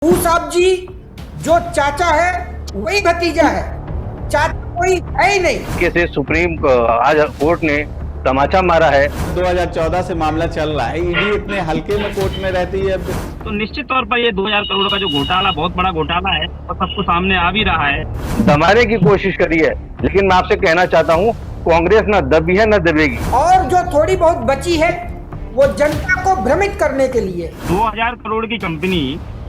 साहब जी जो चाचा है वही भतीजा है, चाचा कोई है ही नहीं। कैसे सुप्रीम आज कोर्ट ने तमाचा मारा है। 2014 से मामला चल रहा है, ईडी इतने हल्के में कोर्ट में रहती है। तो निश्चित तौर पर ये 2000 करोड़ का जो घोटाला बहुत बड़ा घोटाला है और सबको सामने आ भी रहा है। दबाने की कोशिश करी है, लेकिन मैं आपसे कहना चाहता हूँ कांग्रेस न दबी है न दबेगी। और जो थोड़ी बहुत बची है वो जनता को भ्रमित करने के लिए 2000 करोड़ की कंपनी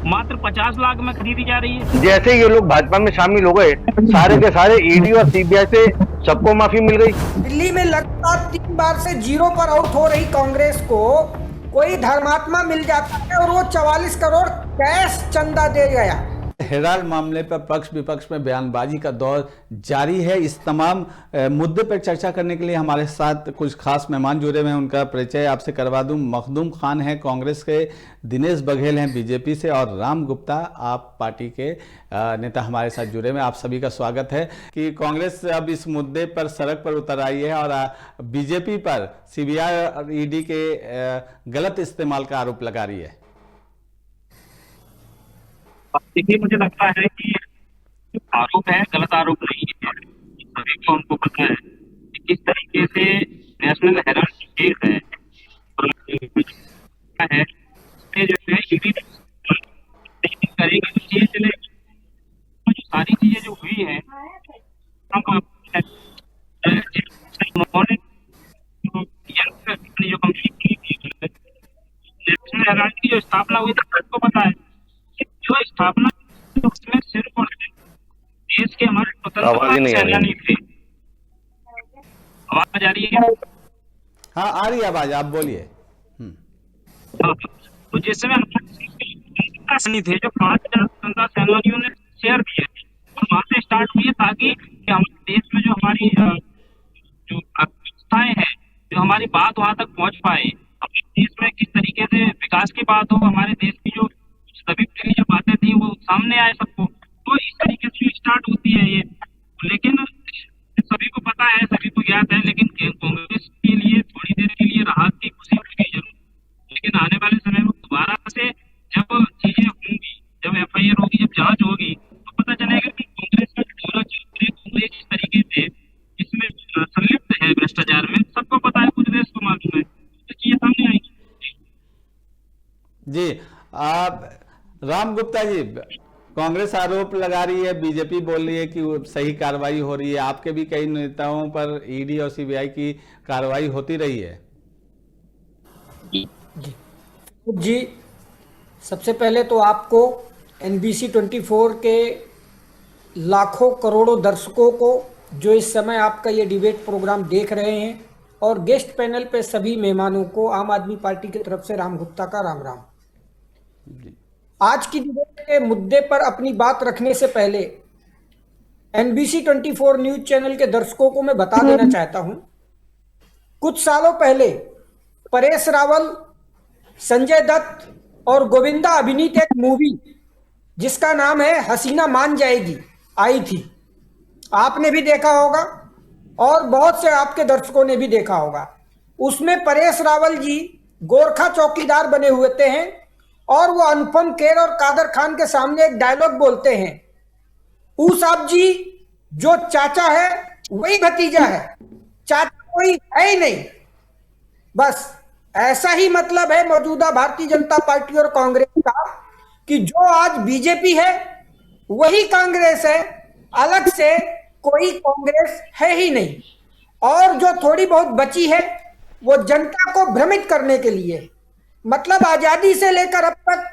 मात्र 50 लाख में खरीदी जा रही है। जैसे ये लोग भाजपा में शामिल हो गए, सारे के सारे ईडी और सीबीआई से सबको माफी मिल गई। दिल्ली में लगातार 3 बार से जीरो पर आउट हो रही कांग्रेस को कोई धर्मात्मा मिल जाता है और वो 44 करोड़ कैश चंदा दे गया। हिराल मामले पर पक्ष विपक्ष में बयानबाजी का दौर जारी है। इस तमाम मुद्दे पर चर्चा करने के लिए हमारे साथ कुछ खास मेहमान जुड़े हुए हैं। उनका परिचय आपसे करवा दूं। मखदूम खान हैं कांग्रेस के, दिनेश बघेल हैं बीजेपी से और राम गुप्ता आप पार्टी के नेता हमारे साथ जुड़े हुए हैं। आप सभी का स्वागत है कि कांग्रेस अब इस मुद्दे पर सड़क पर उतर आई है और बीजेपी पर सीबीआई और ईडी के गलत इस्तेमाल का आरोप लगा रही है। देखिए, मुझे लगता है कि आरोप है, गलत आरोप नहीं है। सभी को उनको पता है कि किस तरीके से नेशनल हेराल्ड केस है जो है ईडी करेगी तो चीज चलेगी। तो जो सारी चीजें जो हुई है जो कंपनी नेशनल हेराल्ड की जो स्थापना हुई थी सबको पता है। जो स्थापना उसमें सिर्फ और देश के हमारे स्वतंत्रता सेनानी थे। आवाज आ रही है? हाँ आ रही है आवाज, आप बोलिए। तो जिस समय नहीं थे जो 5000 स्वतंत्रता सेनानियों ने शेयर दिए थे और वहां से स्टार्ट हुई ताकि हमारे देश में जो हमारी जो व्यवस्थाएं हैं, जो हमारी बात वहां तक पहुंच पाए, अपने देश में किस तरीके से विकास की बात हो, हमारे देश की जो सभी जो बातें थी वो सामने आए सबको। तो इस तरीके से स्टार्ट होती है ये। लेकिन सभी को पता है, सभी को ज्ञात है, लेकिन कांग्रेस के लिए थोड़ी देर के लिए राहत की खुशी मिल गई जरूर। लेकिन आने वाले समय में दोबारा से जब चीजें होंगी, जब एफआईआर होगी, जब जांच होगी, तो पता चलेगा कि कांग्रेस का ढोला कांग्रेस इस तरीके से इसमें संलिप्त है भ्रष्टाचार में। सबको पता है, कुछ देश को मालूम है, तो चीजें सामने आएगी। जी आप राम गुप्ता जी, कांग्रेस आरोप लगा रही है, बीजेपी बोल रही है कि सही कार्रवाई हो रही है। आपके भी कई नेताओं पर ईडी और सीबीआई की कार्रवाई होती रही है। जी सबसे पहले तो आपको NBC 24 के लाखों करोड़ों दर्शकों को जो इस समय आपका ये डिबेट प्रोग्राम देख रहे हैं और गेस्ट पैनल पे सभी मेहमानों को आम आदमी पार्टी की तरफ से राम गुप्ता का राम राम। आज की डिबेट के मुद्दे पर अपनी बात रखने से पहले NBC 24 न्यूज चैनल के दर्शकों को मैं बता देना चाहता हूं, कुछ सालों पहले परेश रावल, संजय दत्त और गोविंदा अभिनीत एक मूवी जिसका नाम है हसीना मान जाएगी आई थी। आपने भी देखा होगा और बहुत से आपके दर्शकों ने भी देखा होगा। उसमें परेश रावल जी गोरखा चौकीदार बने हुए थे हैं और वो अनुपम खेर और कादर खान के सामने एक डायलॉग बोलते हैं, साहब जी जो चाचा है वही भतीजा है, चाचा कोई है ही नहीं। बस ऐसा ही मतलब है मौजूदा भारतीय जनता पार्टी और कांग्रेस का कि जो आज बीजेपी है वही कांग्रेस है, अलग से कोई कांग्रेस है ही नहीं। और जो थोड़ी बहुत बची है वो जनता को भ्रमित करने के लिए, मतलब आजादी से लेकर अब तक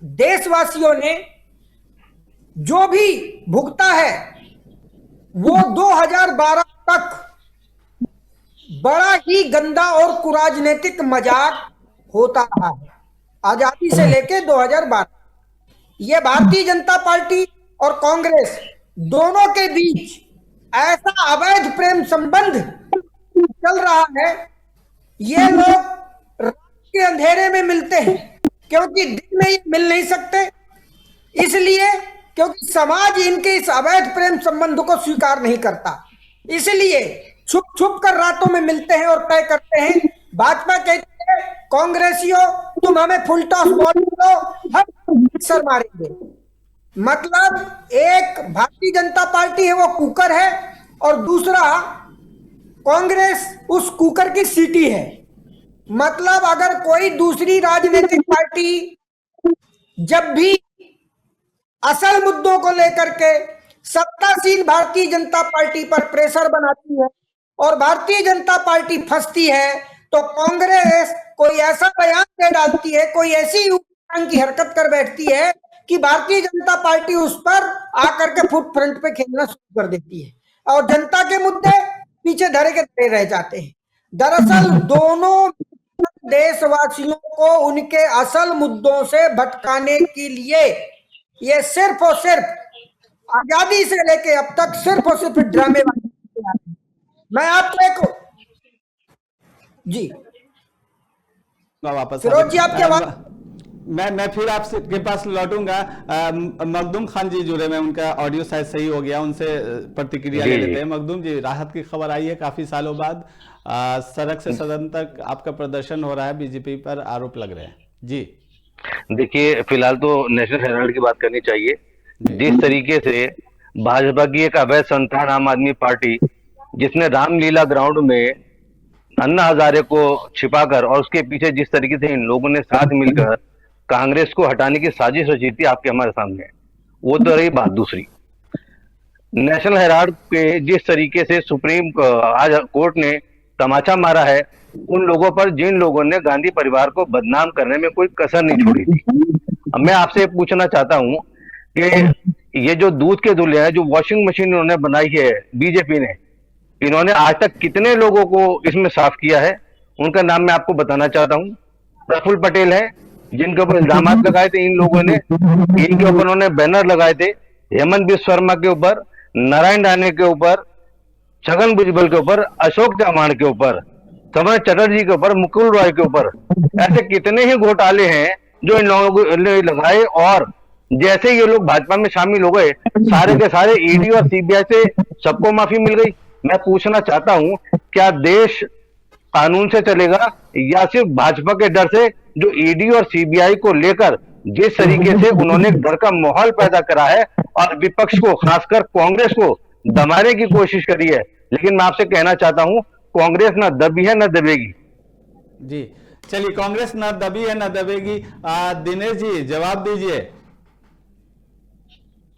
देशवासियों ने जो भी भुगता है वो 2012 तक बड़ा ही गंदा और कुराजनीतिक मजाक होता रहा है। आजादी से लेकर 2012 ये भारतीय जनता पार्टी और कांग्रेस दोनों के बीच ऐसा अवैध प्रेम संबंध चल रहा है। ये लोग के अंधेरे में मिलते हैं क्योंकि दिन में ये मिल नहीं सकते, इसलिए क्योंकि समाज इनके इस अवैध प्रेम संबंध को स्वीकार नहीं करता, इसलिए छुप छुप कर रातों में मिलते हैं और तय करते हैं। भाजपा कहती है कांग्रेसियों तुम हमें फुल टॉस बॉल दो, हम सिक्सर मारेंगे। मतलब एक भारतीय जनता पार्टी है वो कुकर है, और दूसरा कांग्रेस उस कुकर की सीटी है। मतलब अगर कोई दूसरी राजनीतिक पार्टी जब भी असल मुद्दों को लेकर के सत्तासीन भारतीय जनता पार्टी पर प्रेशर बनाती है और भारतीय जनता पार्टी फंसती है, तो कांग्रेस कोई ऐसा बयान दे डालती है, कोई ऐसी की हरकत कर बैठती है कि भारतीय जनता पार्टी उस पर आकर के फुट फ्रंट पे खेलना शुरू कर देती है और जनता के मुद्दे पीछे धरे के धरे रह जाते हैं। दरअसल दोनों देशवासियों को उनके असल मुद्दों से भटकाने के लिए ये सिर्फ और सिर्फ आजादी से लेके अब तक सिर्फ और सिर्फ ड्रामेबाजी। मैं आपको एक जी वापस फिरोज जी आपकी आवाज मैं फिर आपसे के पास लौटूंगा। मखदूम खान जी जुड़े, मैं उनका ऑडियो शायद सही हो गया, उनसे प्रतिक्रिया ले लेते हैं। मखदूम जी, राहत की खबर आई है काफी सालों बाद, सड़क से सदन तक आपका प्रदर्शन हो रहा है, बीजेपी पर आरोप लग रहे हैं जी। देखिए, फिलहाल तो नेशनल हेराल्ड की बात करनी चाहिए। जिस तरीके से भाजपा की एक अवैध संस्थान आम आदमी पार्टी, जिसने रामलीला ग्राउंड में अन्ना हजारे को छिपाकर और उसके पीछे जिस तरीके से इन लोगों ने साथ मिलकर कांग्रेस को हटाने की साजिश रची थी, आपके हमारे सामने है। वो तो रही बात। दूसरी, नेशनल हेराल्ड पे जिस तरीके से सुप्रीम आज कोर्ट ने तमाचा मारा है उन लोगों पर जिन लोगों ने गांधी परिवार को बदनाम करने में कोई कसर नहीं छोड़ी थी। अब मैं आपसे पूछना चाहता हूं कि ये जो दूध के दूल्हे हैं, जो वॉशिंग मशीन इन्होंने बनाई है बीजेपी ने, इन्होंने आज तक कितने लोगों को इसमें साफ किया है? उनका नाम मैं आपको बताना चाहता हूं। प्रफुल्ल पटेल है, जिनके ऊपर इल्जाम लगाए थे इन लोगों ने, इनके ऊपर उन्होंने बैनर लगाए थे। हेमंत बिस्व शर्मा के ऊपर, नारायण राणे के ऊपर, छगन भुजबल के ऊपर, अशोक चव्हाण के ऊपर, समर चटर्जी के ऊपर, मुकुल रॉय के ऊपर, ऐसे कितने ही घोटाले हैं जो इन लोगों ने लगाए। और जैसे ये लोग भाजपा में शामिल हो गए, सारे के सारे ईडी और सीबीआई से सबको माफी मिल गई। मैं पूछना चाहता हूं, क्या देश कानून से चलेगा या सिर्फ भाजपा के डर से, जो ईडी और सीबीआई को लेकर जिस तरीके से उन्होंने डर का माहौल पैदा करा है और विपक्ष को, खासकर कांग्रेस को दबाने की कोशिश करी है। लेकिन मैं आपसे कहना चाहता हूं, कांग्रेस ना दबी है ना दबेगी जी। चलिए, कांग्रेस ना दबी है ना दबेगी। दिनेश जी, जवाब दीजिए।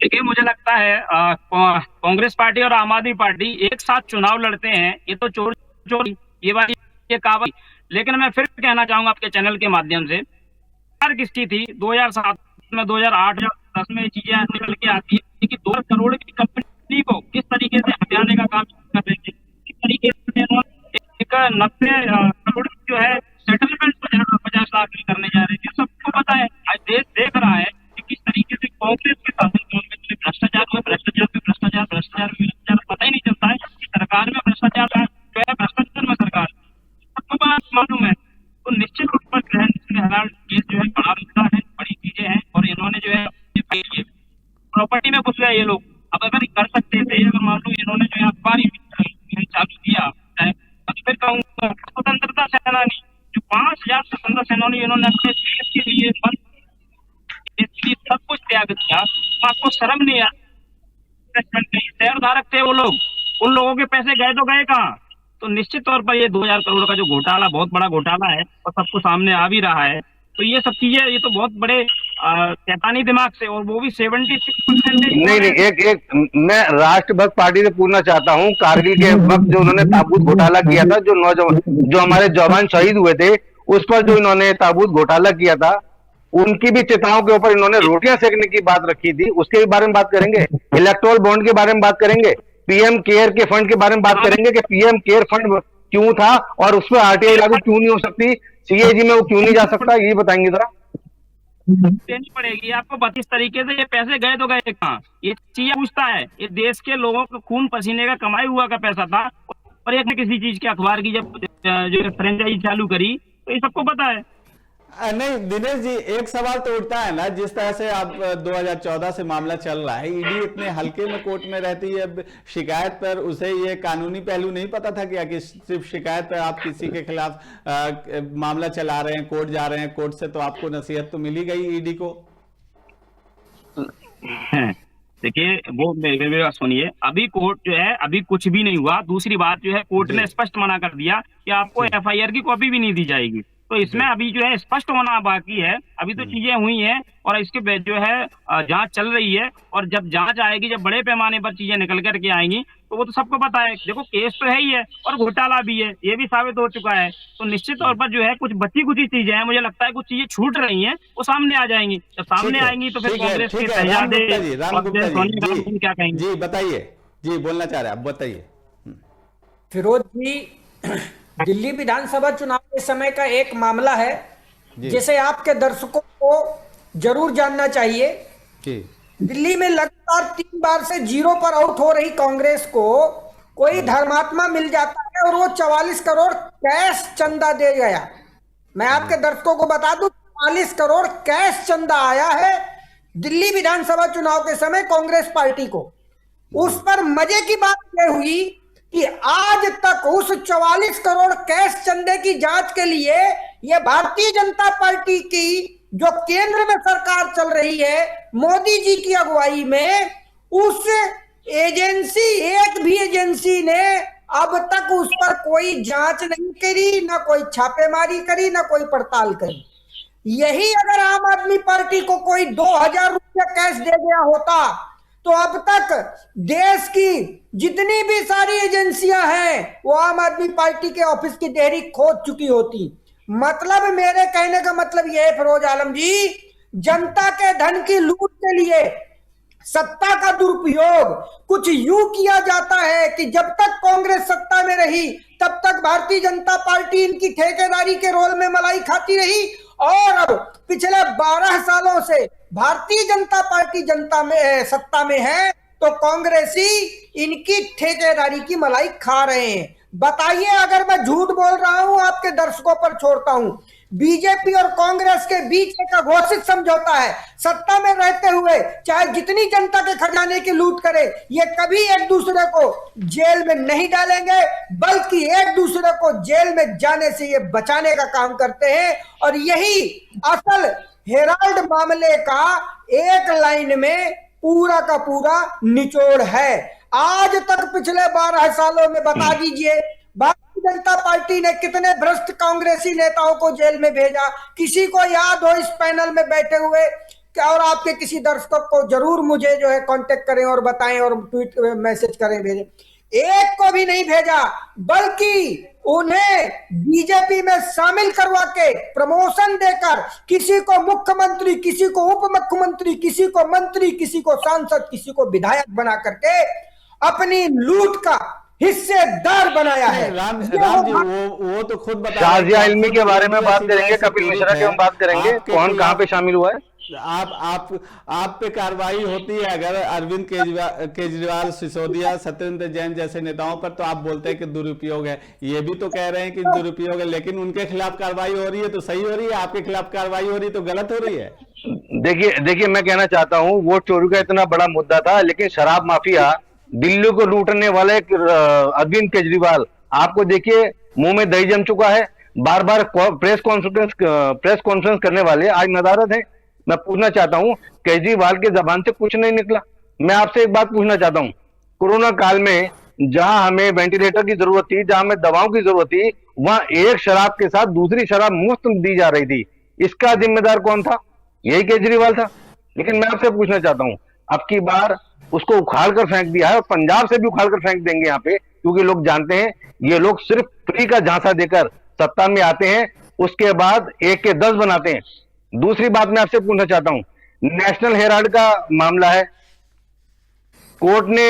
देखिए, मुझे लगता है कांग्रेस पार्टी और आम आदमी पार्टी एक साथ चुनाव लड़ते हैं, ये तो चोर चोर ये वाली ये कहावत। लेकिन मैं फिर कहना चाहूंगा आपके चैनल के माध्यम से, किसकी थी 2007 में, 2008 या 10 में चीजें निकल के आती है कि 2 करोड़ की कंपनी को किस तरीके से हटाने का काम कर रहे थे, किस तरीके से एक 90 करोड़ जो है सेटलमेंट 50 लाख करने जा रहे थे। सबको पता है, आज देश देख रहा है कि किस तरीके से कांग्रेस के शासनकाल में भ्रष्टाचार हुआ, भ्रष्टाचार पे भ्रष्टाचार, भ्रष्टाचार पे भ्रष्टाचार, पता ही नहीं चलता है कि सरकार में भ्रष्टाचार जो है, भ्रष्टाचार में सरकार, सबको बात मालूम है। तो निश्चित रूप पर नेशनल हेराल्ड केस जो है बड़ा मुद्दा है, बड़ी चीजें हैं, और इन्होंने जो है प्रॉपर्टी में घुस गए ये लोग। अब अगर कर सकते थे, अगर मान लो इन्होंने जो है अखबार चालू किया, तो फिर कहूँगा स्वतंत्रता सेनानी जो 5000 स्वतंत्रता सेनानी इन्होंने अपने देश के लिए सब कुछ त्याग दिया, आपको शर्म नहीं आया? शेयर धारक थे वो लोग, उन लोगों के पैसे गए तो गए कहाँ? तो निश्चित तौर पर ये 2000 करोड़ का जो घोटाला, बहुत बड़ा घोटाला है और सबको सामने आ भी रहा है। तो ये सब चीजें, ये तो बहुत बड़े शैतानी दिमाग से, और वो भी 76%। नहीं, एक मैं राष्ट्रभक्त पार्टी से पूछना चाहता हूं, कारगिल के वक्त जो उन्होंने ताबूत घोटाला किया था, जो नौजवान, जो हमारे जवान शहीद हुए थे, उस पर जो इन्होंने ताबूत घोटाला किया था, उनकी भी चिताओं के ऊपर इन्होंने रोटियां सेकने की बात रखी थी, उसके भी बारे में बात करेंगे। इलेक्टोरल बॉन्ड के बारे में बात करेंगे, पीएम केयर के फंड के बारे में बात करेंगे कि पीएम केयर फंड क्यों था और उस पर आरटीआई लागू क्यों नहीं हो सकती, सीएजी में वो क्यों नहीं जा सकता, ये बताएंगे जरा। देनी पड़ेगी आपको। 32 तरीके से ये पैसे गए तो गए कहाँ? ये चीज पूछता है। ये देश के लोगों को खून पसीने का कमाई हुआ का पैसा था, और एक किसी चीज के अखबार की जब जो फ्रेंचाइजी चालू करी, तो ये सबको पता है। नहीं दिनेश जी, एक सवाल तो उठता है ना, जिस तरह से आप 2014 से मामला चल रहा है, ईडी इतने हल्के में कोर्ट में रहती है, अब शिकायत पर उसे ये कानूनी पहलू नहीं पता था क्या कि सिर्फ शिकायत पर आप किसी के खिलाफ मामला चला रहे हैं, कोर्ट जा रहे हैं, कोर्ट से तो आपको नसीहत तो मिली गई ईडी को? देखिए वो मेरी बात सुनिए, अभी कोर्ट जो है अभी कुछ भी नहीं हुआ। दूसरी बात जो है, कोर्ट ने स्पष्ट मना कर दिया कि आपको एफआईआर की कॉपी भी नहीं दी जाएगी। तो इसमें अभी जो है स्पष्ट होना बाकी है। अभी तो चीजें हुई हैं और इसके जो है जांच चल रही है, और जब जांच आएगी, जब बड़े पैमाने पर चीजें निकल करके आएंगी, तो वो तो सबको पता है। देखो केस तो है ही है और घोटाला भी है, ये भी साबित हो चुका है। तो निश्चित तौर पर जो है कुछ बची कुछ चीजें हैं, मुझे लगता है कुछ चीजें छूट रही हैं, वो सामने आ जाएंगी। जब सामने आएंगी तो फिर कांग्रेस के शहजादे और सोनिया गांधी क्या कहेंगे? जी बताइए, जी बोलना चाह रहे हैं आप, बताइए। फिरोज जी, दिल्ली विधानसभा चुनाव के समय का एक मामला है जिसे आपके दर्शकों को जरूर जानना चाहिए। जी। दिल्ली में लगातार 3 बार से 0 पर आउट हो रही कांग्रेस को कोई धर्मात्मा मिल जाता है और वो 44 करोड़ कैश चंदा दे गया। मैं आपके दर्शकों को बता दूं, 44 करोड़ कैश चंदा आया है दिल्ली विधानसभा चुनाव के समय कांग्रेस पार्टी को। उस पर मजे की बात यह हुई कि आज तक उस 44 करोड़ कैश चंदे की जांच के लिए यह भारतीय जनता पार्टी की जो केंद्र में सरकार चल रही है मोदी जी की अगुवाई में, उस एजेंसी, एक भी एजेंसी ने अब तक उस पर कोई जांच नहीं करी, ना कोई छापेमारी करी, ना कोई पड़ताल करी। यही अगर आम आदमी पार्टी को कोई 2000 रुपया कैश दे गया होता तो अब तक देश की जितनी भी सारी एजेंसियां हैं वो आम आदमी पार्टी के ऑफिस की देहरी खोद चुकी होती। मतलब मेरे कहने का मतलब यह है फिरोज आलम जी, जनता के धन की लूट के लिए सत्ता का दुरुपयोग कुछ यूं किया जाता है कि जब तक कांग्रेस सत्ता में रही तब तक भारतीय जनता पार्टी इनकी ठेकेदारी के रोल में मलाई खाती रही, और अब पिछले 12 सालों से भारतीय जनता पार्टी सत्ता में है तो कांग्रेसी इनकी ठेकेदारी की मलाई खा रहे हैं। बताइए, अगर मैं झूठ बोल रहा हूं आपके दर्शकों पर छोड़ता हूं। बीजेपी और कांग्रेस के बीच एक घोषित समझौता है, सत्ता में रहते हुए चाहे जितनी जनता के खजाने की लूट करे, ये कभी एक दूसरे को जेल में नहीं डालेंगे, बल्कि एक दूसरे को जेल में जाने से ये बचाने का काम करते हैं। और यही असल हेराल्ड मामले का एक लाइन में पूरा का पूरा निचोड़ है। आज तक पिछले 12 सालों में बता दीजिए भारतीय जनता पार्टी ने कितने भ्रष्ट कांग्रेसी नेताओं को जेल में भेजा? किसी को याद हो इस पैनल में बैठे हुए? और आपके किसी दर्शकों को जरूर मुझे जो है कांटेक्ट करें और बताएं और ट्वीट मैसेज करें, भेजें। एक को भी नहीं भेजा, बल्कि उन्हें बीजेपी में शामिल करवा के प्रमोशन देकर किसी को मुख्यमंत्री, किसी को उप मुख्यमंत्री, किसी को मंत्री, किसी को सांसद, किसी को विधायक बना करके अपनी लूट का हिस्सेदार बनाया है। राम जी, वो तो खुद बता, शाजिया इल्मी के बारे में बात करेंगे, कपिल मिश्रा की हम बात करेंगे, कौन कहां पे शामिल हुआ है। आप पे कार्रवाई होती है अगर अरविंद केजरीवाल, सिसोदिया, सत्येंद्र जैन जैसे नेताओं पर, तो आप बोलते हैं कि दुरुपयोग है। ये भी तो कह रहे हैं कि दुरुपयोग है, लेकिन उनके खिलाफ कार्रवाई हो रही है तो सही हो रही है, आपके खिलाफ कार्रवाई हो रही है तो गलत हो रही है। देखिए मैं कहना चाहता हूं, वोट चोरी का इतना बड़ा मुद्दा था, लेकिन शराब माफिया, दिल्ली को लूटने वाले अरविंद केजरीवाल, आपको देखिए मुंह में दही जम चुका है। बार बार प्रेस कॉन्फ्रेंस करने वाले आज नदारद हैं। मैं पूछना चाहता हूं, केजरीवाल के जबान से कुछ नहीं निकला। मैं आपसे एक बात पूछना चाहता हूं, कोरोना काल में जहां हमें वेंटिलेटर की जरूरत थी, जहां हमें दवाओं की जरूरत थी, वहां एक शराब के साथ दूसरी शराब मुफ्त दी जा रही थी। इसका जिम्मेदार कौन था? यही केजरीवाल था। लेकिन मैं आपसे पूछना चाहता हूं, अब की बार उसको उखाड़ कर फेंक दिया है और पंजाब से भी उखाड़ कर फेंक देंगे यहाँ पे, क्योंकि लोग जानते हैं ये लोग सिर्फ फ्री का झांसा देकर सत्ता में आते हैं, उसके बाद 1 के 10 बनाते हैं। दूसरी बात मैं आपसे पूछना चाहता हूं, नेशनल हेराल्ड का मामला है, कोर्ट ने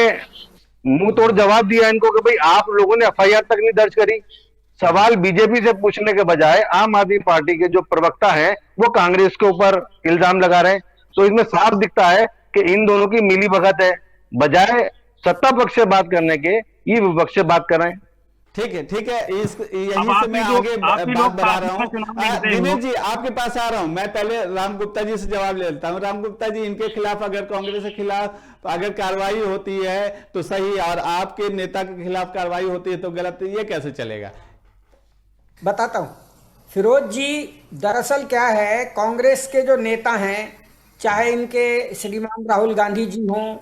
मुंह तोड़ जवाब दिया इनको कि भाई आप लोगों ने एफआईआर तक नहीं दर्ज करी। सवाल बीजेपी से पूछने के बजाय आम आदमी पार्टी के जो प्रवक्ता हैं वो कांग्रेस के ऊपर इल्जाम लगा रहे हैं। तो इसमें साफ दिखता है कि इन दोनों की मिली भगत है, बजाय सत्ता पक्ष से बात करने के ये विपक्ष से बात कर रहे हैं। ठीक है, ठीक है। यही अब से मैं आगे बात बढ़ा रहा हूँ। चुनाव में गए दिनेश हो। जी, आपके पास आ रहा हूँ। मैं पहले राम गुप्ता जी से जवाब ले लेता हूँ। राम गुप्ता जी, इनके खिलाफ अगर कांग्रेस के खिलाफ अगर कार्रवाई होती है तो सही, और आपके नेता के खिलाफ कार्रवाई होती है तो गलत, ये कैसे चलेगा? बताता हूँ फिरोज जी, दरअसल क्या है, कांग्रेस के जो नेता हैं, चाहे इनके श्रीमान राहुल गांधी जी हों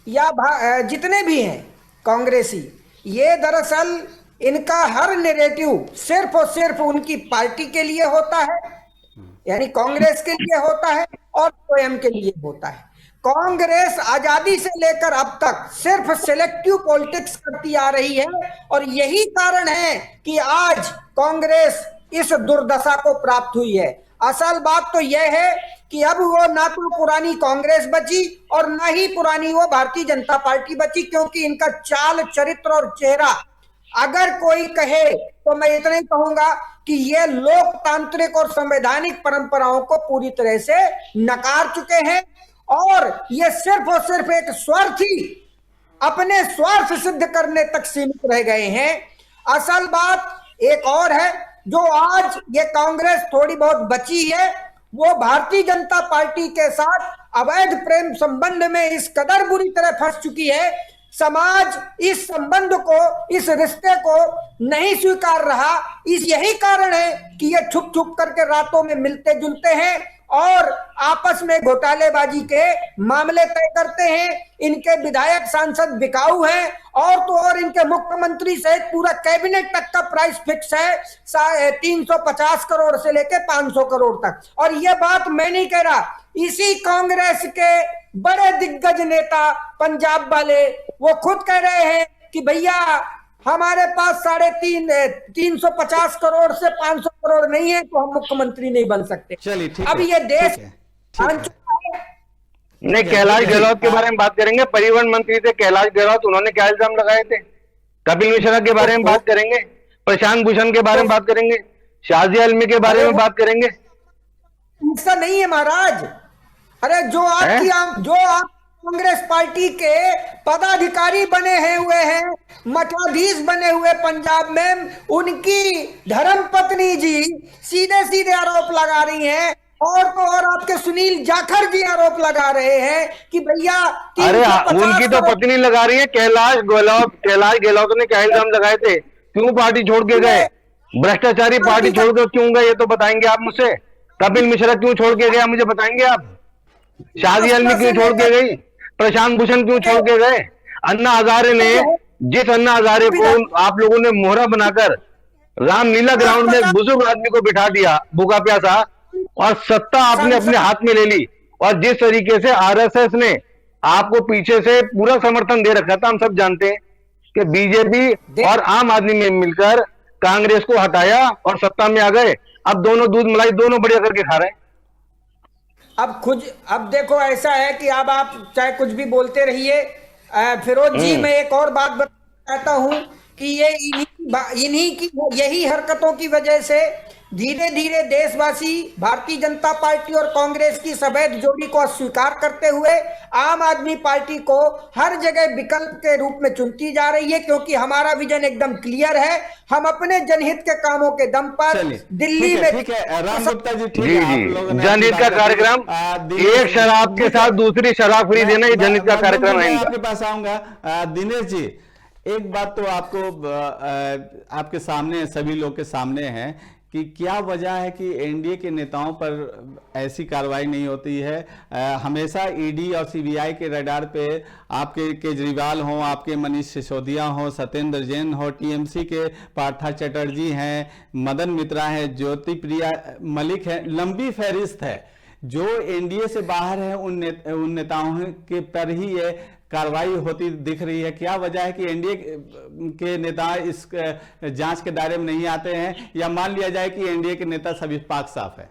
या जितने भी हैं कांग्रेसी, ये दरअसल इनका हर नैरेटिव सिर्फ और सिर्फ उनकी पार्टी के लिए होता है, यानी कांग्रेस के लिए होता है और स्वयं के लिए होता है। कांग्रेस आजादी से लेकर अब तक सिर्फ सिलेक्टिव पॉलिटिक्स करती आ रही है और यही कारण है कि आज कांग्रेस इस दुर्दशा को प्राप्त हुई है। असल बात तो यह है कि अब वो ना तो पुरानी कांग्रेस बची और ना ही पुरानी वो भारतीय जनता पार्टी बची, क्योंकि इनका चाल चरित्र और चेहरा, अगर कोई कहे तो मैं इतना ही कहूंगा कि ये लोकतांत्रिक और संवैधानिक परंपराओं को पूरी तरह से नकार चुके हैं और ये सिर्फ और सिर्फ एक स्वार्थी, अपने स्वार्थ सिद्ध करने तक सीमित रह गए हैं। असल बात एक और है, जो आज ये कांग्रेस थोड़ी बहुत बची है, वो भारतीय जनता पार्टी के साथ अवैध प्रेम संबंध में इस कदर बुरी तरह फंस चुकी है, समाज इस संबंध को, इस रिश्ते को नहीं स्वीकार रहा। यही कारण है कि ये छुप छुप करके रातों में मिलते जुलते हैं और आपस में घोटालेबाजी के मामले तय करते हैं। इनके विधायक सांसद बिकाऊ हैं और तो और इनके मुख्यमंत्री सहित पूरा कैबिनेट तक का प्राइस फिक्स है 350 करोड़ से लेकर 500 करोड़ तक। और ये बात मैं नहीं कह रहा, इसी कांग्रेस के बड़े दिग्गज नेता पंजाब वाले वो खुद कह रहे हैं कि भैया हमारे पास 350 करोड़ से 500 करोड़ नहीं है तो हम मुख्यमंत्री नहीं बन सकते। चलिए, ठीक अब है, ये देश ठीक है, ठीक है। चुका है। नहीं, कैलाश गहलोत के बारे में बात करेंगे। परिवहन मंत्री थे कैलाश गहलोत, उन्होंने क्या इल्जाम लगाए थे? कपिल मिश्रा के बारे में बात करेंगे, प्रशांत भूषण के बारे में बात करेंगे, शाजिया आलमी के बारे में बात करेंगे। ऐसा नहीं है महाराज। अरे जो आप कांग्रेस पार्टी के पदाधिकारी बने हैं हुए हैं, मठाधीश बने हुए पंजाब में, उनकी धर्मपत्नी जी सीधे सीधे आरोप लगा रही हैं और तो और आपके सुनील जाखड़ जी आरोप लगा रहे हैं कि भैया अरे उनकी तो पत्नी लगा रही है। कैलाश गहलोत ने क्या इल्जाम लगाए थे? क्यों पार्टी छोड़ के गए? भ्रष्टाचारी पार्टी छोड़ के क्यों गए, ये तो बताएंगे आप मुझसे। कपिल मिश्रा क्यों छोड़ के गया, मुझे बताएंगे आप? शाजिया आलमी क्यों छोड़ के गई? प्रशांत भूषण क्यों छोड़ के गए? अन्ना हजारे ने, जिस अन्ना हजारे को आप लोगों ने मोहरा बनाकर रामलीला ग्राउंड में एक बुजुर्ग आदमी को बिठा दिया भूखा प्यासा, और सत्ता आपने अपने हाथ में ले ली, और जिस तरीके से आरएसएस ने आपको पीछे से पूरा समर्थन दे रखा था, हम सब जानते हैं कि बीजेपी और आम आदमी में मिलकर कांग्रेस को हटाया और सत्ता में आ गए। अब दोनों दूध मलाई दोनों बढ़िया करके खा रहे हैं। अब देखो ऐसा है कि अब आप चाहे कुछ भी बोलते रहिए, फिरोज जी मैं एक और बात बताना चाहता हूं कि ये इन्हीं की यही हरकतों की वजह से धीरे धीरे देशवासी भारतीय जनता पार्टी और कांग्रेस की सफेद जोड़ी को अस्वीकार करते हुए आम आदमी पार्टी को हर जगह विकल्प के रूप में चुनती जा रही है, क्योंकि हमारा विजन एकदम क्लियर है। हम अपने जनहित के कामों के दम पर दिल्ली में, ठीक है राम गुप्ता जी, ठीक जी है, जी, जनहित का कार्यक्रम, एक शराब के साथ दूसरी शराब फ्री देना, ये जनहित का कार्यक्रम है। आपके पास आऊंगा दिनेश जी, एक बात तो आपके सामने, सभी लोग के सामने है कि क्या वजह है कि एनडीए के नेताओं पर ऐसी कार्रवाई नहीं होती है? हमेशा ईडी और सीबीआई के रडार पे आपके केजरीवाल हो, आपके मनीष सिसोदिया हो, सत्येंद्र जैन हो, टीएमसी के पार्था चटर्जी हैं, मदन मित्रा है, ज्योति प्रिया मलिक है, लंबी फहरिस्त है। जो एनडीए से बाहर है उन नेताओं के पर ही ये कार्रवाई होती दिख रही है। क्या वजह है कि एनडीए के नेता इस जांच के दायरे में नहीं आते हैं, या मान लिया जाए कि एनडीए के नेता सभी पाक साफ है?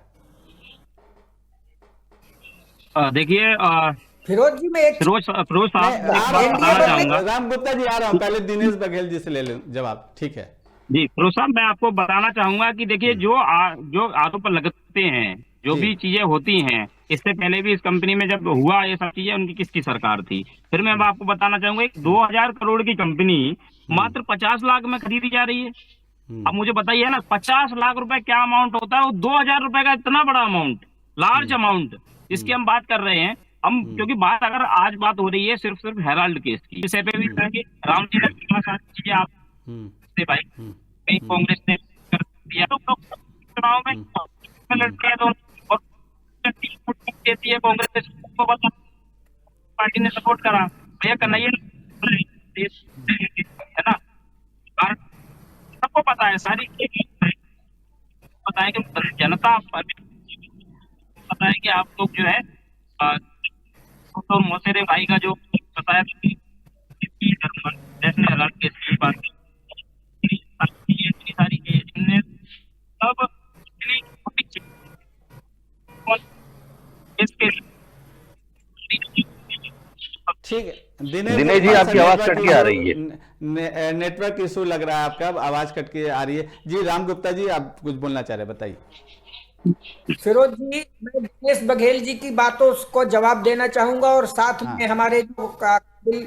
देखिए फिरोज जी मैं फिरोज साहब एक बात बताना चाहूंगा। राम गुप्ता जी आ रहा हूं, पहले दिनेश बघेल जी से ले लें जवाब, ठीक है जी। फिरोज साहब मैं आपको बताना चाहूंगा कि देखिए जो आरोप लगते हैं, जो भी चीजें होती हैं, इससे पहले भी इस कंपनी में जब हुआ ये सब चीजें, उनकी किसकी सरकार थी? फिर मैं आपको बताना चाहूंगा, एक 2000 करोड़ की कंपनी मात्र 50 लाख में खरीदी जा रही है। अब मुझे बताइए ना, 50 लाख रुपए क्या अमाउंट होता है? वो 2000 रुपए का इतना बड़ा अमाउंट, लार्ज अमाउंट इसकी हम बात कर रहे हैं हम, क्योंकि बात अगर आज बात हो रही है सिर्फ हेराल्ड केस की विषय पे भी कहेंगे। राम जी ने सारी चीजें आप से भाई कहीं कांग्रेस ने कर दिया तो चुनाव में लड़ते हैं तो और देती है कांग्रेस को, बता पार्टी ने सपोर्ट करा भैया कन्हैया है ना। और सबको पता है, सारी पता है कि जनता पता है कि आप लोग जो है तो मोसेरे भाई का जो बताया नेशनल की बात सारी चीजें सब इसके ठीक है दिनेश जी, आपकी आवाज कट के आ रही है। नेटवर्क इशू लग रहा है आपका, आवाज कट के आ रही है। जी राम गुप्ता जी, आप कुछ बोलना चाह रहे हैं, बताइए। फिरोज जी, मैं दिनेश बघेल जी की बातों को जवाब देना चाहूंगा और साथ में हमारे जो काबिल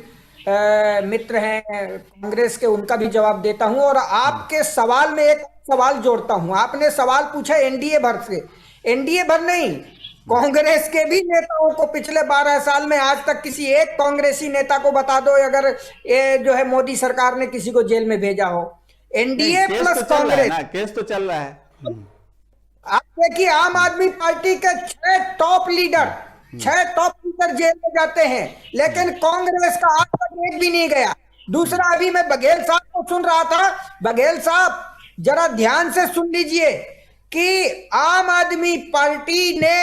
मित्र हैं कांग्रेस के, उनका भी जवाब देता हूं। और आपके सवाल में एक सवाल जोड़ता हूं। आपने सवाल पूछा एनडीए भर से, एनडीए भर नहीं, कांग्रेस के भी नेताओं को पिछले 12 साल में आज तक किसी एक कांग्रेसी नेता को बता दो अगर ये जो है मोदी सरकार ने किसी को जेल में भेजा हो। एनडीए प्लस कांग्रेस, केस तो चल रहा है। आप देखिए, आम आदमी पार्टी के 6 टॉप लीडर जेल में जाते हैं, लेकिन कांग्रेस का आज तक एक भी नहीं गया। दूसरा, अभी मैं बघेल साहब को सुन रहा था, बघेल साहब जरा ध्यान से सुन लीजिए कि आम आदमी पार्टी ने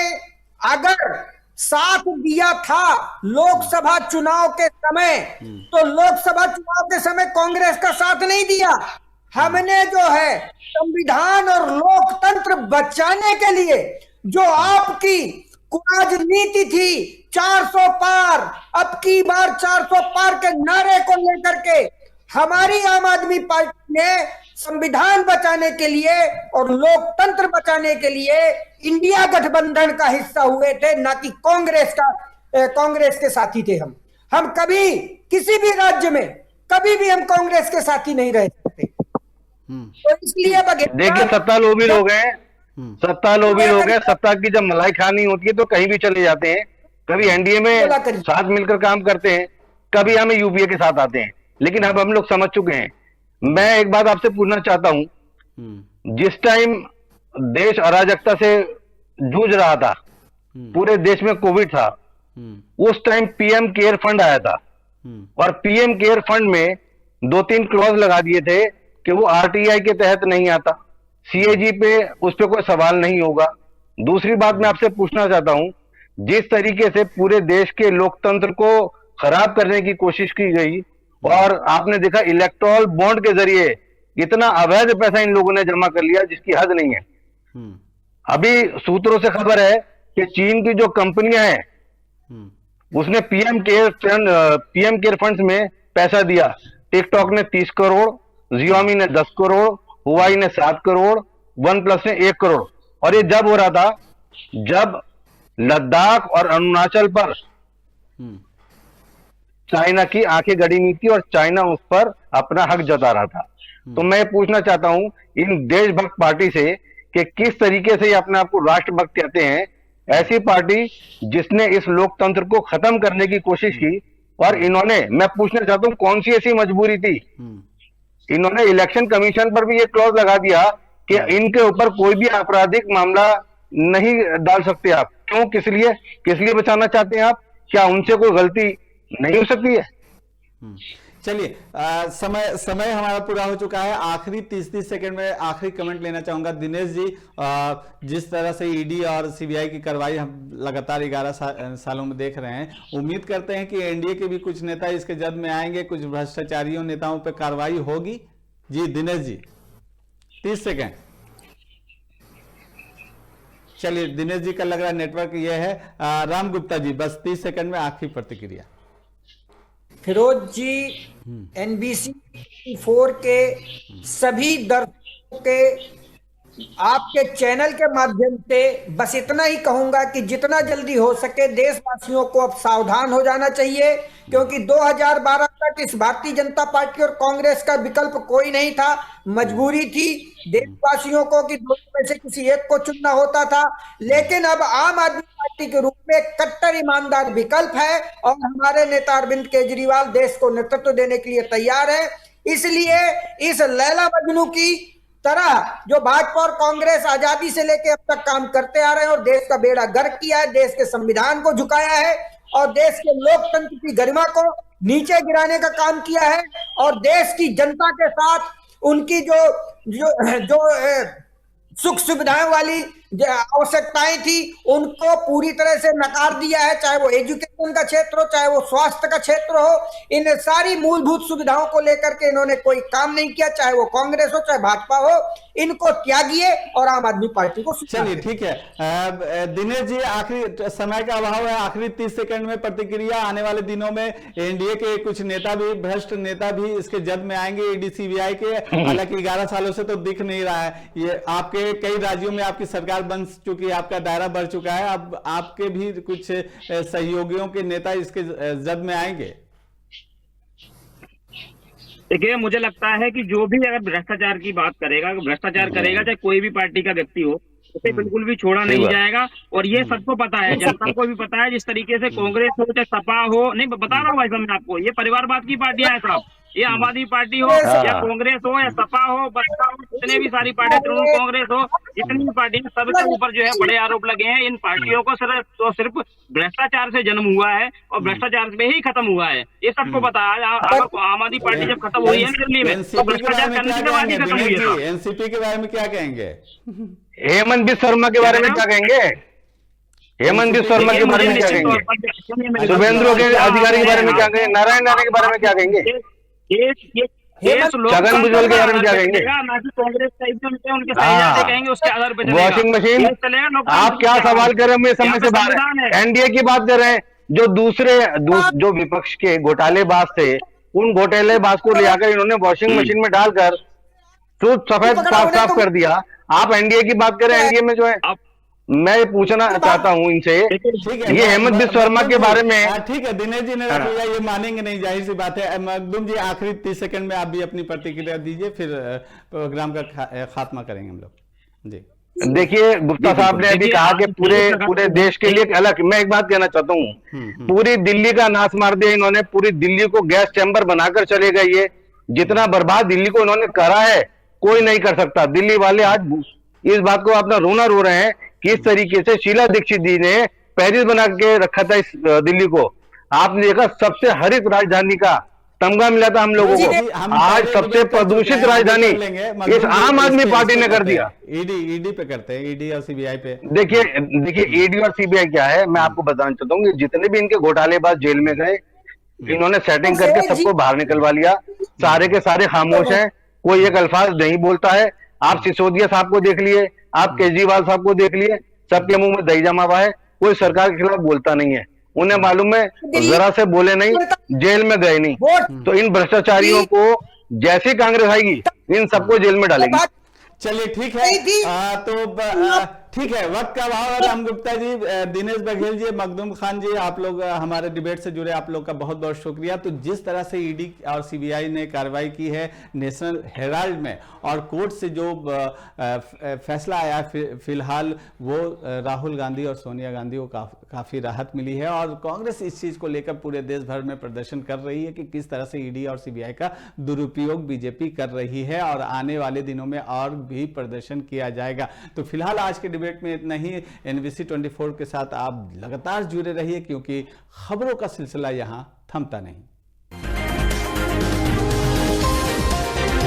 अगर साथ दिया था लोकसभा चुनाव के समय, तो लोकसभा चुनाव के समय कांग्रेस का साथ नहीं दिया। हमने जो है संविधान और लोकतंत्र बचाने के लिए जो आपकी राजनीति थी 400 पार, अब की बार 400 पार के नारे को लेकर के हमारी आम आदमी पार्टी ने संविधान बचाने के लिए और लोकतंत्र बचाने के लिए इंडिया गठबंधन का हिस्सा हुए थे, ना कि कांग्रेस के साथी थे। हम कभी किसी भी राज्य में कभी भी हम कांग्रेस के साथी नहीं रह सकते। तो इसलिए देखिए, सत्ता लोभी लोग हैं, सत्ता की जब मलाई खानी होती है तो कहीं भी चले जाते हैं। कभी एनडीए में साथ मिलकर काम करते हैं, कभी हमें यूपीए के साथ आते हैं, लेकिन अब हम लोग समझ चुके हैं। मैं एक बात आपसे पूछना चाहता हूं, जिस टाइम देश अराजकता से जूझ रहा था, पूरे देश में कोविड था, उस टाइम पीएम केयर फंड आया था और पीएम केयर फंड में 2-3 क्लॉज लगा दिए थे कि वो आरटीआई के तहत नहीं आता, सीएजी पे उस पर कोई सवाल नहीं होगा। दूसरी बात मैं आपसे पूछना चाहता हूं, जिस तरीके से पूरे देश के लोकतंत्र को खराब करने की कोशिश की गई और आपने देखा इलेक्टोरल बॉन्ड के जरिए इतना अवैध पैसा इन लोगों ने जमा कर लिया जिसकी हद नहीं है। अभी सूत्रों से खबर है कि चीन की जो कंपनियां हैं उसने पीएम केयर फंड्स में पैसा दिया। टिकटॉक ने 30 करोड़, जियोमी ने 10 करोड़, हुआई ने 7 करोड़, वन प्लस ने 1 करोड़। और ये जब हो रहा था जब लद्दाख और अरुणाचल पर चाइना की आंखें गड़ी हुई थी और चाइना उस पर अपना हक जता रहा था। तो मैं पूछना चाहता हूं इन देशभक्त पार्टी से कि किस तरीके से ये अपने आप को राष्ट्रभक्त कहते हैं, ऐसी पार्टी जिसने इस लोकतंत्र को खत्म करने की कोशिश की। और इन्होंने, मैं पूछना चाहता हूं, कौन सी ऐसी मजबूरी थी, इन्होंने इलेक्शन कमीशन पर भी ये क्लॉज लगा दिया कि इनके ऊपर कोई भी आपराधिक मामला नहीं डाल सकते आप। क्यों, किस लिए बचाना चाहते हैं आप? क्या उनसे कोई गलती नहीं हो सकती है? चलिए, समय हमारा पूरा हो चुका है। आखिरी 30 सेकंड में आखिरी कमेंट लेना चाहूंगा दिनेश जी। जिस तरह से ईडी और सीबीआई की कार्रवाई हम लगातार 11 सालों में देख रहे हैं, उम्मीद करते हैं कि एनडीए के भी कुछ नेता इसके जद में आएंगे, कुछ भ्रष्टाचारियों नेताओं पर कार्रवाई होगी। जी दिनेश जी, 30 सेकंड। चलिए, दिनेश जी का लग रहा है नेटवर्क ये है। राम गुप्ता जी, बस 30 सेकंड में आखिरी प्रतिक्रिया। फिरोज जी, एनबीसी 4 के सभी दर्शकों के आपके चैनल के माध्यम से बस इतना ही कहूंगा कि जितना जल्दी हो सके देशवासियों को अब सावधान हो जाना चाहिए, क्योंकि 2012 का तक इस भारतीय जनता पार्टी और कांग्रेस का विकल्प कोई नहीं था, मजबूरी थी देशवासियों को कि दोनों में से किसी एक को चुनना होता था। लेकिन अब आम आदमी पार्टी के रूप में कट्टर ईमानदार विकल्प है और हमारे नेता अरविंद केजरीवाल देश को नेतृत्व देने के लिए तैयार है। इसलिए इस लैला मजनू की तरह जो भाजपा और कांग्रेस आजादी से लेकर अब तक काम करते आ रहे हैं और देश का बेड़ा गर्क किया है, देश के संविधान को झुकाया है और देश के लोकतंत्र की गरिमा को नीचे गिराने का काम किया है और देश की जनता के साथ उनकी जो जो जो सुख सुविधाएं वाली आवश्यकताएं थी उनको पूरी तरह से नकार दिया है, चाहे वो एजुकेशन का क्षेत्र हो, चाहे वो स्वास्थ्य का क्षेत्र हो। इन सारी मूलभूत सुविधाओं को लेकर के इन्होंने कोई काम नहीं किया, चाहे वो कांग्रेस हो चाहे भाजपा हो। इनको त्यागिए और आम आदमी पार्टी को। चलिए ठीक है दिनेश जी, आखिरी समय का अभाव है, आखिरी 30 सेकंड में प्रतिक्रिया। आने वाले दिनों में एनडीए के कुछ नेता भी, भ्रष्ट नेता भी इसके जद में आएंगे ईडी सीबीआई के, हालांकि 11 सालों से तो दिख नहीं रहा है। ये आपके कई राज्यों में आपकी सरकार बन चुकी है, आपका दायरा बढ़ चुका है, अब आपके भी कुछ सहयोगियों के नेता इसके जद में आएंगे। देखिए, मुझे लगता है कि जो भी अगर भ्रष्टाचार की बात करेगा, भ्रष्टाचार करेगा, चाहे कोई भी पार्टी का व्यक्ति हो, उसे बिल्कुल भी छोड़ा नहीं जाएगा। और ये सबको पता है, जनता को भी पता है। जिस तरीके से कांग्रेस हो चाहे सपा हो, नहीं बता रहा हूँ भाई साहब मैं आपको, ये परिवारवाद की पार्टियां हैं साहब। ये आम आदमी पार्टी हो या कांग्रेस हो या सपा हो, बसपा हो, जितने भी सारी पार्टी, तृणमूल कांग्रेस हो, जितनी भी पार्टी, सबके ऊपर जो है बड़े आरोप लगे हैं। इन पार्टियों को सिर्फ भ्रष्टाचार से जन्म हुआ है और भ्रष्टाचार में ही खत्म हुआ है, ये सबको पता है। आम आदमी पार्टी जब खत्म हुई है दिल्ली में, तो भ्रष्टाचार करने के बाद ही खत्म हुई है। एनसीपी के बारे में क्या कहेंगे? हेमंत बिस्वा शर्मा के बारे में क्या कहेंगे? हेमंत बिस्वा शर्मा के बारे में क्या कहेंगे? शुभेंदु अधिकारी के बारे में क्या कहेंगे? नारायण राणे के बारे में क्या कहेंगे? छगन भुजबल के बारे में क्या कहेंगे? कांग्रेस का एकदम उनके सही कहेंगे, उसके आधार पर वॉशिंग मशीन, आप क्या सवाल कर रहे हैं? समय से बाहर है। एनडीए की बात कर रहे हैं, जो जो विपक्ष के घोटालेबाज थे, उन घोटालेबाज को ले आकर इन्होंने वॉशिंग मशीन में डालकर सफेद साफ कर दिया। आप एनडीए की बात करें, एनडीए में जो है, मैं पूछना चाहता हूं इनसे, ये हेमंत बिस्वा शर्मा के बारे में। ठीक है दिनेश जी ने रख लिया, ये मानेंगे नहीं, जाहिर सी बात है। मखदूम जी, आखिरी 30 सेकंड में आप भी अपनी प्रतिक्रिया दीजिए, फिर प्रोग्राम का खात्मा करेंगे हम लोग जी। देखिए, गुप्ता साहब ने अभी कहा कि पूरे देश के लिए अलग, मैं एक बात कहना चाहता हूँ, पूरी दिल्ली का नाश मार दिया इन्होंने, पूरी दिल्ली को गैस चैम्बर बनाकर चले गए। ये जितना बर्बाद दिल्ली को इन्होंने करा है कोई नहीं कर सकता। दिल्ली वाले आज इस बात को अपना रोना रो रहे हैं कि इस तरीके से शीला दीक्षित जी ने पेरिस बना के रखा था इस दिल्ली को। आपने देखा, सबसे हरित राजधानी का तमगा मिला था हम लोगों को, आज सबसे प्रदूषित राजधानी इस आम आदमी पार्टी ने कर दिया। ईडी पे करते हैं, ईडी और सीबीआई पे। देखिए ईडी और सीबीआई क्या है, मैं आपको बताना चाहता हूँ कि जितने भी इनके घोटालेबाज जेल में गए, इन्होंने सेटिंग करके सबको बाहर निकलवा लिया। सारे के सारे खामोश हैं, कोई एक अल्फाज नहीं बोलता है। आप सिसोदिया साहब को देख लिए, आप केजरीवाल साहब को देख लिए, सबके मुंह में दही जमा हुआ है, कोई सरकार के खिलाफ बोलता नहीं है। उन्हें मालूम है जरा से बोले नहीं, जेल में गए नहीं। तो इन भ्रष्टाचारियों को जैसी कांग्रेस आएगी, इन सबको जेल में डालेगी। चलिए ठीक है, ठीक है, वक्त का अभाव है। राम गुप्ता जी, दिनेश बघेल जी, मखदूम खान जी, आप लोग हमारे डिबेट से जुड़े, आप लोग का बहुत बहुत शुक्रिया। तो जिस तरह से ईडी और सीबीआई ने कार्रवाई की है नेशनल हेराल्ड में, और कोर्ट से जो फैसला आया फिलहाल, वो राहुल गांधी और सोनिया गांधी को काफी राहत मिली है। और कांग्रेस इस चीज को लेकर पूरे देश भर में प्रदर्शन कर रही है कि किस तरह से ईडी और सीबीआई का दुरुपयोग बीजेपी कर रही है, और आने वाले दिनों में और भी प्रदर्शन किया जाएगा। तो फिलहाल आज के डिबेट में इतना ही। NBC 24 के साथ आप लगातार जुड़े रहिए, क्योंकि खबरों का सिलसिला यहां थमता नहीं।